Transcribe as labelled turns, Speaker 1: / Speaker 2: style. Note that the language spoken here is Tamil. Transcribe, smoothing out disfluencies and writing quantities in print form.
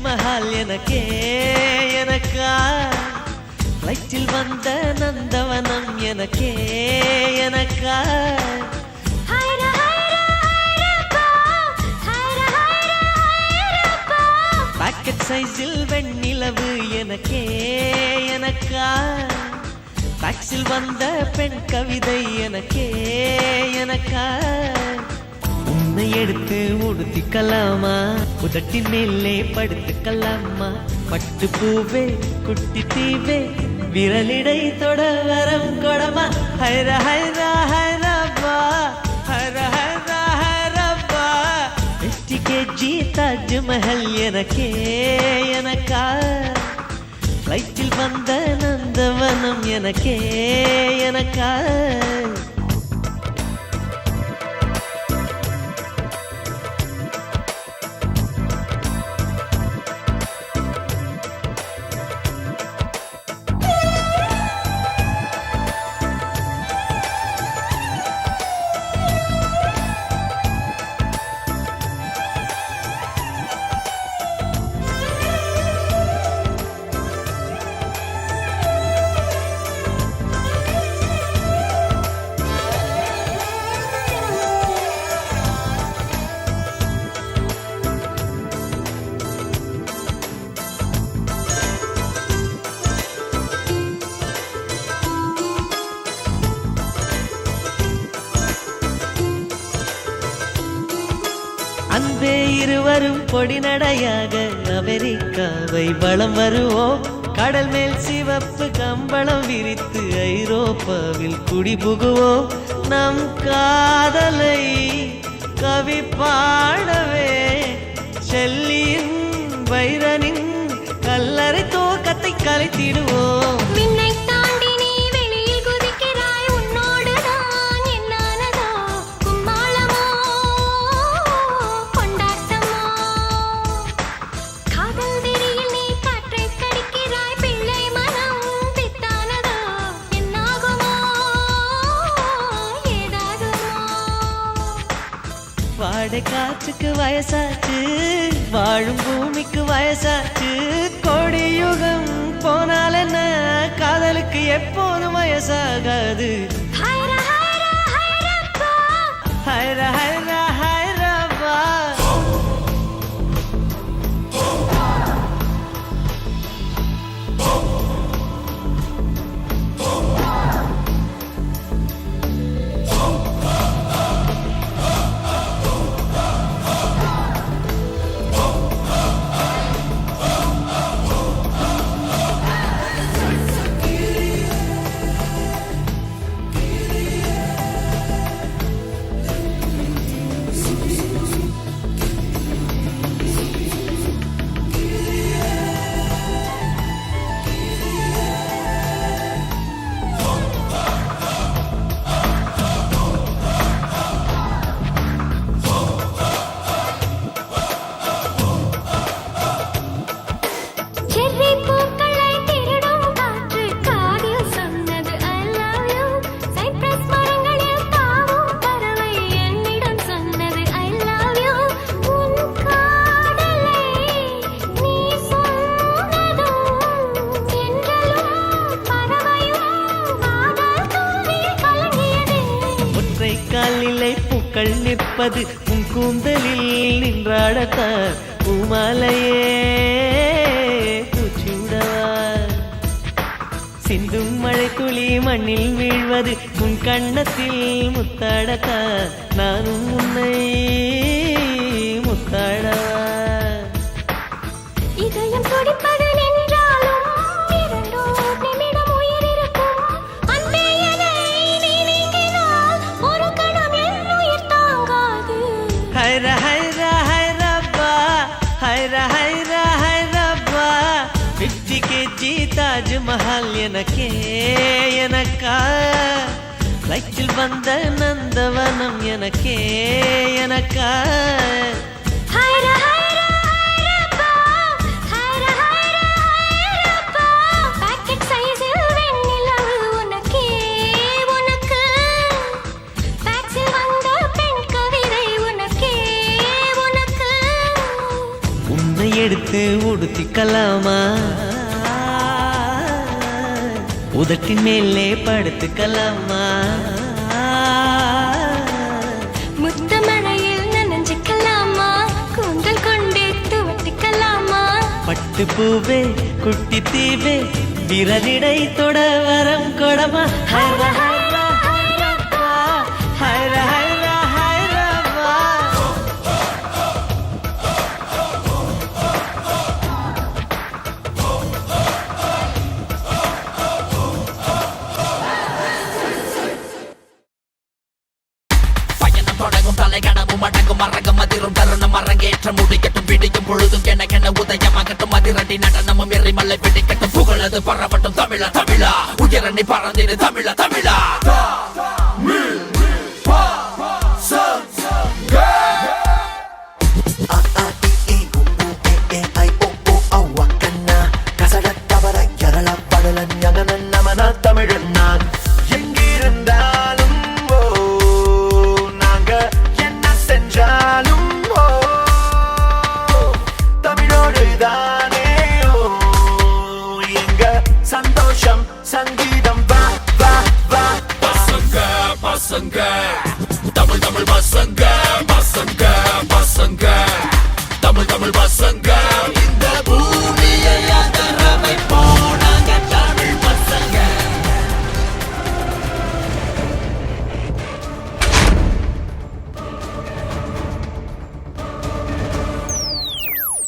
Speaker 1: தாஜ்மஹால் எனக்கே எனக்கா ஃப்ளைட்டில் வந்த நந்தவனம் எனக்கே எனக்கா பாக்கெட் சைஸில் வெண்ணிலவு எனக்கே எனக்கா டாக்ஸில் வந்த பெண் கவிதை எனக்கே எனக்கா உன்னை எடுத்து உடுத்திக்கலாமா உதட்டின் மேலே படுத்துக்கலாமா பட்டு பூவே குட்டி தீவே விரலிடை தொட வரம் கொடமா ஹைர ஹைர ஹைரப்பா ஹைர ஹைர ஹைரப்பா 50 kg தாஜ்மஹல் எனக்கே எனக்கா ஃப்ளைட்டில் வந்த நந்தவனம் எனக்கே எனக்கா அன்பே இருவரும் பொடி நடையாக அமெரிக்காவை வலம் வருவோம் கடல் மேல் சிவப்பு கம்பளம் விரித்து ஐரோப்பாவில் குடிபுகுவோம் நம் காதலை கவி பாடவே ஷெல்லியின் வைரனின் கல்லறை தோக்கத்தை கலைத்திடுவோம் வாடை காற்றுக்கு வயசாச்சு வாழும் பூமிக்கு வயசாச்சு கோடி யுகம் போனால் என்ன காதலுக்கு எப்போதும் வயசாகாது ஹைர ஹைர ஹைரப்பா காலிலை பூக்கள் நிற்பது உன் கூந்தலில் நின்றாடத்தான் பூமாலையே பூச்சிவிடவா சிந்தும் மழை துளி மண்ணில் வீழ்வது உன் கண்ணத்தில் முத்தாடத்தான் நானும் உன்னை முத்தாடவா இதயம் துடிப்பது ஹைர ஹைர ஹைரப்பா ஹைர ஹைர ஹைரப்பா 50 kg தாஜ்மஹால் எனக்கே எனக்கா ஃப்ளைட்டில் வந்த நந்தவனம் எனக்கே எனக்கா எடுத்து உடுத்திக்கலாமா உதட்டின் மேலே படுத்துக்கலாமா
Speaker 2: முத்தமழையில் நனைஞ்சுக்கலாமா கூந்தல் கொண்டு துவட்டிக்கலாமா
Speaker 1: பட்டு பூவே குட்டி தீவே விரலிடை தொட வரம் கொடமா ஹைர ஹைர ஹைரப்பா ஹைர ஹைர ஹைரப்பா
Speaker 3: பயணம் தொடங்கும் தலை கனவும் அடங்கும் மரங்கம் அதிரும் தருணம் அரங்கேற்ற முடிக்கட்டும் பிடிக்கும் பொழுதும் கென உதயமாகட்டும் அதிரடி நடனமும் எரிமலை பிடிக்கட்டும் புகழது பரவட்டும் தமிழா தமிழா உயரணி பறந்திரு தமிழா தமிழா
Speaker 4: தமிழன் நான் எங்கிருந்தாலும் நாங்க என்ன செஞ்சாலும் தமிழோடு தானே எங்க சந்தோஷம் சங்கீதம் வா வா வா
Speaker 3: பசங்க பசங்க